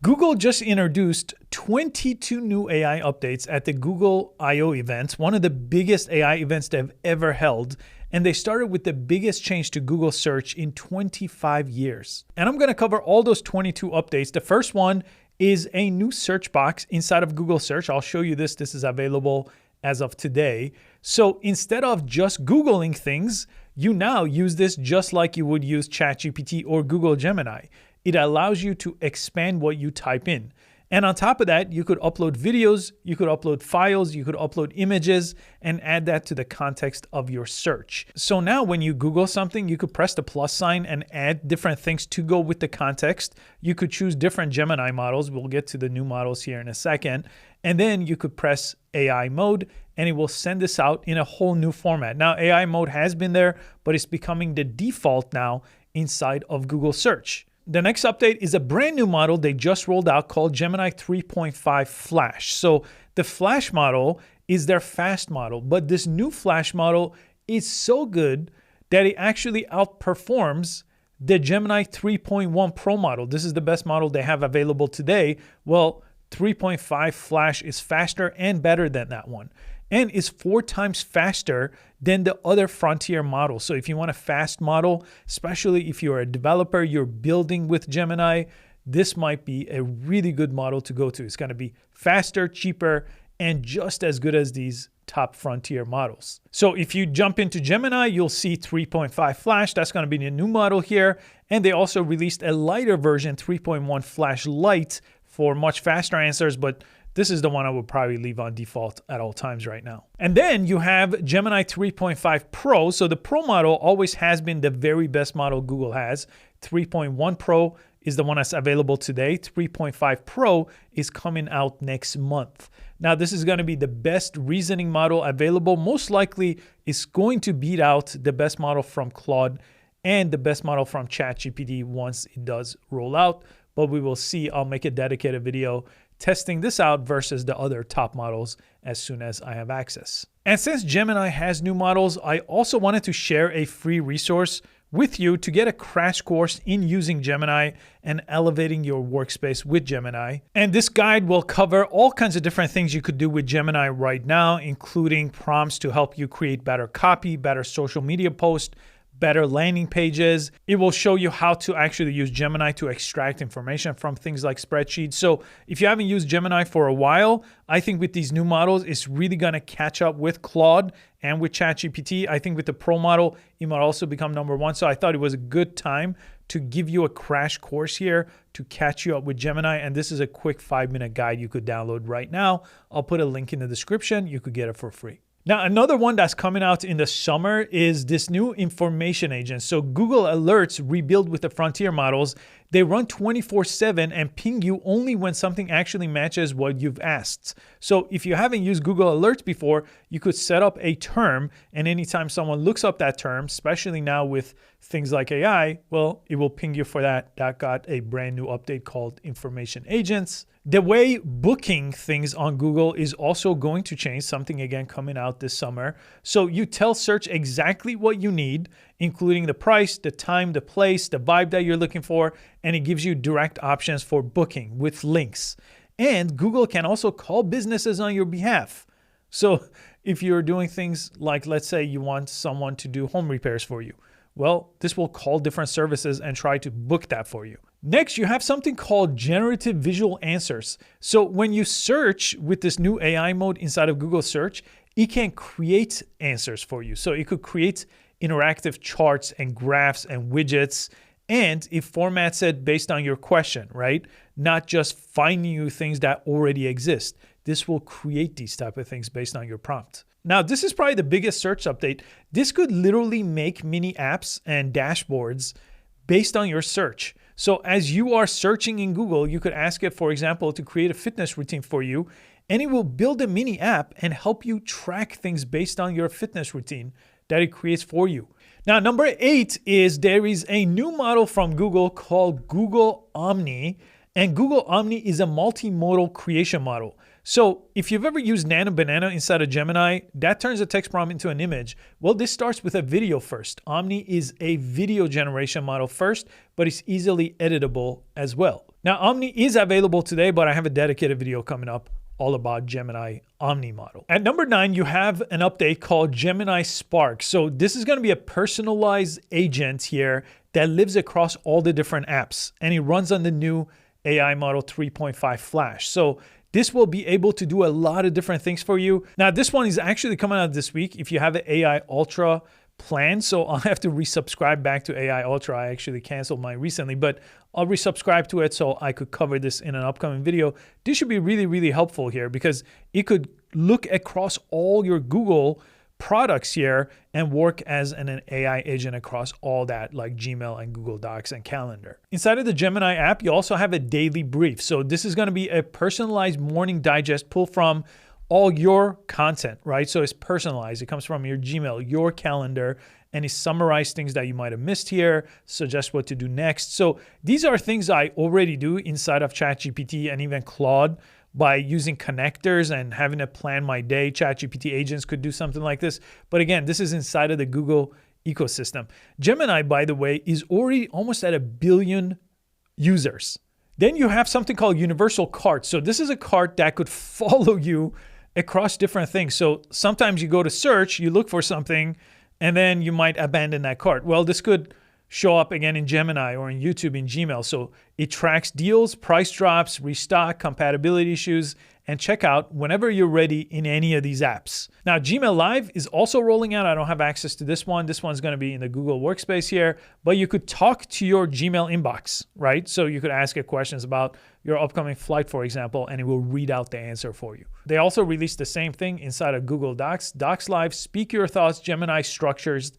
Google just introduced 22 new AI updates at the Google I/O event, one of the biggest AI events they've ever held. And they started with the biggest change to Google search in 25 years. And I'm going to cover all those 22 updates. The first one is a new search box inside of Google search. I'll show you this. This is available as of today. So instead of just Googling things, you now use this just like you would use ChatGPT or Google Gemini. It allows you to expand what you type in. And on top of that, you could upload videos, you could upload files, you could upload images, and add that to the context of your search. So now when you Google something, you could press the plus sign and add different things to go with the context. You could choose different Gemini models. We'll get to the new models here in a second. And then you could press AI mode, and it will send this out in a whole new format. Now, AI mode has been there, but it's becoming the default now inside of Google search. The next update is a brand new model they just rolled out called Gemini 3.5 Flash. So the Flash model is their fast model, but this new Flash model is so good that it actually outperforms the Gemini 3.1 Pro model. This is the best model they have available today. Well, 3.5 Flash is faster and better than that one, and is 4 times faster than the other frontier model. So if you want a fast model, especially if you're a developer, you're building with Gemini, this might be a really good model to go to. It's going to be faster, cheaper, and just as good as these top frontier models. So if you jump into Gemini, you'll see 3.5 Flash. That's going to be the new model here. And they also released a lighter version, 3.1 Flash Lite, for much faster answers, but this is the one I would probably leave on default at all times right now. And then you have Gemini 3.5 Pro. So the Pro model always has been the very best model Google has. 3.1 Pro is the one that's available today. 3.5 Pro is coming out next month. Now, this is going to be the best reasoning model available. Most likely, it's going to beat out the best model from Claude and the best model from ChatGPT once it does roll out. But we will see. I'll make a dedicated video testing this out versus the other top models as soon as I have access. And since Gemini has new models, I also wanted to share a free resource with you to get a crash course in using Gemini and elevating your workspace with Gemini. And this guide will cover all kinds of different things you could do with Gemini right now, including prompts to help you create better copy, better social media posts, better landing pages. It will show you how to actually use Gemini to extract information from things like spreadsheets. So if you haven't used Gemini for a while, I think with these new models, it's really going to catch up with Claude and with ChatGPT. I think with the Pro model, it might also become #1. So I thought it was a good time to give you a crash course here to catch you up with Gemini. And this is a quick 5-minute guide you could download right now. I'll put a link in the description. You could get it for free. Now, another one that's coming out in the summer is this new information agent. So Google Alerts rebuild with the frontier models. They run 24/7 and ping you only when something actually matches what you've asked. So if you haven't used Google Alerts before, you could set up a term, and anytime someone looks up that term, especially now with things like AI, well, it will ping you for that. That got a brand new update called Information Agents. The way booking things on Google is also going to change, something again coming out this summer. So you tell search exactly what you need, including the price, the time, the place, the vibe that you're looking for, and it gives you direct options for booking with links. And Google can also call businesses on your behalf. So if you're doing things like, let's say you want someone to do home repairs for you, well, this will call different services and try to book that for you. Next, you have something called Generative Visual Answers. So when you search with this new AI mode inside of Google Search, it can create answers for you. So it could create interactive charts and graphs and widgets, and it formats it based on your question, right? Not just finding you things that already exist. This will create these type of things based on your prompt. Now, this is probably the biggest search update. This could literally make mini apps and dashboards based on your search. So as you are searching in Google, you could ask it, for example, to create a fitness routine for you, and it will build a mini app and help you track things based on your fitness routine that it creates for you. Now, number 8 is there is a new model from Google called Google Omni, and Google Omni is a multimodal creation model. So if you've ever used Nano Banana inside of Gemini, that turns a text prompt into an image. Well, this starts with a video first. Omni is a video generation model first, but it's easily editable as well. Now, Omni is available today, but I have a dedicated video coming up all about Gemini Omni model. At number 9, you have an update called Gemini Spark. So this is going to be a personalized agent here that lives across all the different apps, and it runs on the new AI model 3.5 Flash. So this will be able to do a lot of different things for you. Now, this one is actually coming out this week if you have an AI Ultra plan. So I'll have to resubscribe back to AI Ultra. I actually canceled mine recently, but I'll resubscribe to it so I could cover this in an upcoming video. This should be really, really helpful here because it could look across all your Google products here and work as an AI agent across all that, like Gmail and Google Docs and Calendar. Inside of the Gemini app, you also have a daily brief. So this is going to be a personalized morning digest pull from all your content, right? So it's personalized. It comes from your Gmail, your calendar, and it summarizes things that you might have missed here, suggest what to do next. So these are things I already do inside of ChatGPT and even Claude by using connectors and having to plan my day. ChatGPT agents could do something like this. But again, this is inside of the Google ecosystem. Gemini, by the way, is already almost at 1 billion users. Then you have something called Universal Cart. So this is a cart that could follow you across different things. So sometimes you go to search, you look for something, and then you might abandon that cart. Well, this could show up again in Gemini or in YouTube in Gmail. So it tracks deals, price drops, restock, compatibility issues, and checkout whenever you're ready in any of these apps. Now, Gmail Live is also rolling out. I don't have access to this one. This one's going to be in the Google Workspace here, but you could talk to your Gmail inbox, right? So you could ask it questions about your upcoming flight, for example, and it will read out the answer for you. They also released the same thing inside of Google Docs. Docs Live, Speak Your Thoughts, Gemini structures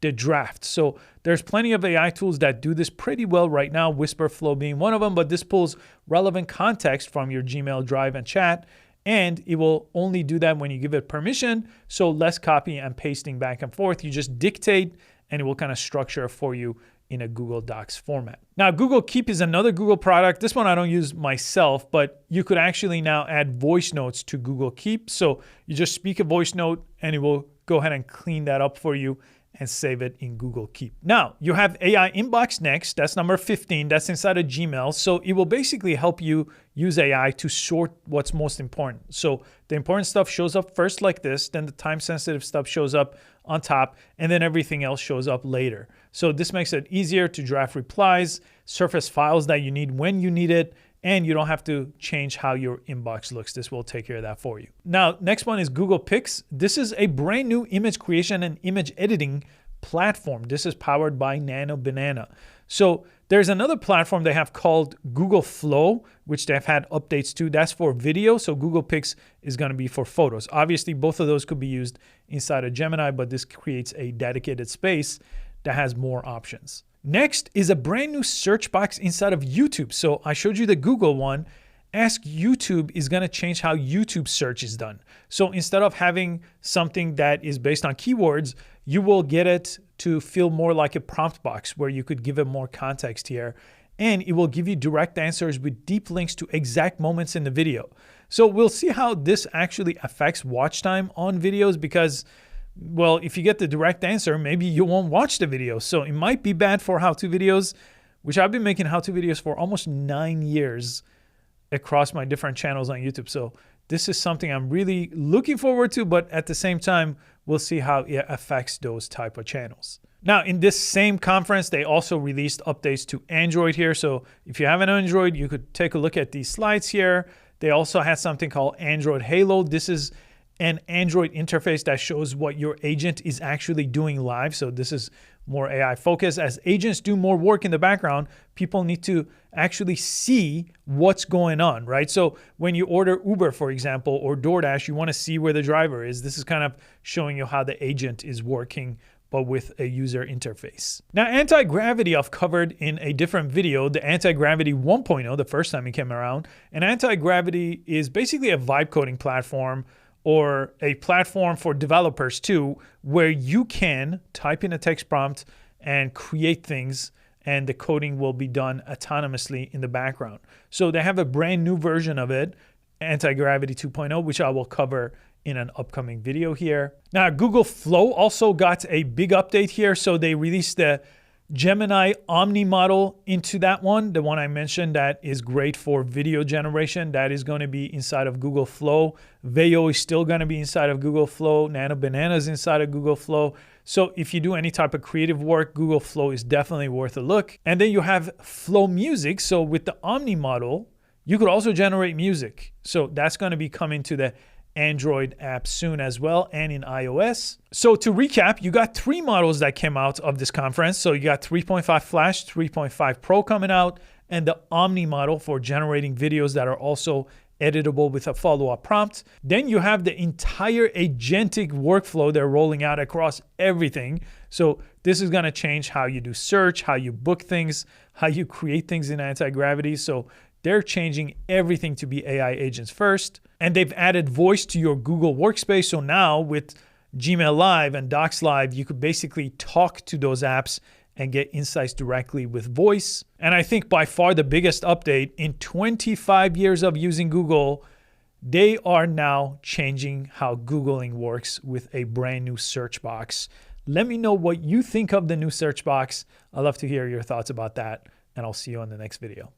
the draft. So there's plenty of AI tools that do this pretty well right now, Whisper Flow being one of them, but this pulls relevant context from your Gmail Drive and chat, and it will only do that when you give it permission, so less copy and pasting back and forth. You just dictate, and it will kind of structure for you in a Google Docs format. Now, Google Keep is another Google product. This one I don't use myself, but you could actually now add voice notes to Google Keep. So you just speak a voice note, and it will go ahead and clean that up for you and save it in Google Keep. Now, you have AI Inbox next. That's number 15. That's inside of Gmail. So it will basically help you use AI to sort what's most important. So the important stuff shows up first like this, then the time-sensitive stuff shows up on top, and then everything else shows up later. So this makes it easier to draft replies, surface files that you need when you need it, and you don't have to change how your inbox looks. This will take care of that for you. Now, next one is Google Pics. This is a brand new image creation and image editing platform. This is powered by Nano Banana. So there's another platform they have called Google Flow, which they've had updates to. That's for video. So Google Pics is going to be for photos. Obviously, both of those could be used inside of Gemini, but this creates a dedicated space that has more options. Next is a brand new search box inside of YouTube. So I showed you the Google one. Ask YouTube is going to change how YouTube search is done. So instead of having something that is based on keywords, you will get it to feel more like a prompt box where you could give it more context here. And it will give you direct answers with deep links to exact moments in the video. So we'll see how this actually affects watch time on videos because, well, if you get the direct answer, maybe you won't watch the video. So it might be bad for how-to videos, which I've been making how-to videos for almost 9 years across my different channels on YouTube. So this is something I'm really looking forward to, but at the same time, we'll see how it affects those type of channels. Now, in this same conference, they also released updates to Android here. So if you have an Android, you could take a look at these slides here. They also had something called Android Halo. This is an Android interface that shows what your agent is actually doing live. So this is more AI focused. As agents do more work in the background, people need to actually see what's going on, right? So when you order Uber, for example, or DoorDash, you want to see where the driver is. This is kind of showing you how the agent is working, but with a user interface. Now, anti-gravity I've covered in a different video, the anti-gravity 1.0, the first time it came around. And anti-gravity is basically a vibe coding platform or a platform for developers too, where you can type in a text prompt and create things and the coding will be done autonomously in the background. So they have a brand new version of it, Anti-Gravity 2.0, which I will cover in an upcoming video here. Now, Google Flow also got a big update here. So they released the Gemini Omni model into that one, the one I mentioned that is great for video generation. That is going to be inside of Google Flow. Veo is still going to be inside of Google Flow. Nano Banana is inside of Google Flow. So if you do any type of creative work, Google Flow is definitely worth a look. And then you have Flow Music. So with the Omni model, you could also generate music. So that's going to be coming to the Android app soon as well, and in iOS. So to recap, you got 3 models that came out of this conference. So you got 3.5 Flash, 3.5 Pro coming out, and the Omni model for generating videos that are also editable with a follow-up prompt. Then you have the entire agentic workflow they're rolling out across everything. So this is going to change how you do search, how you book things, how you create things in anti-gravity. So they're changing everything to be AI agents first. And they've added voice to your Google Workspace. So now with Gmail Live and Docs Live, you could basically talk to those apps and get insights directly with voice. And I think by far the biggest update in 25 years of using Google, they are now changing how Googling works with a brand new search box. Let me know what you think of the new search box. I'd love to hear your thoughts about that, and I'll see you on the next video.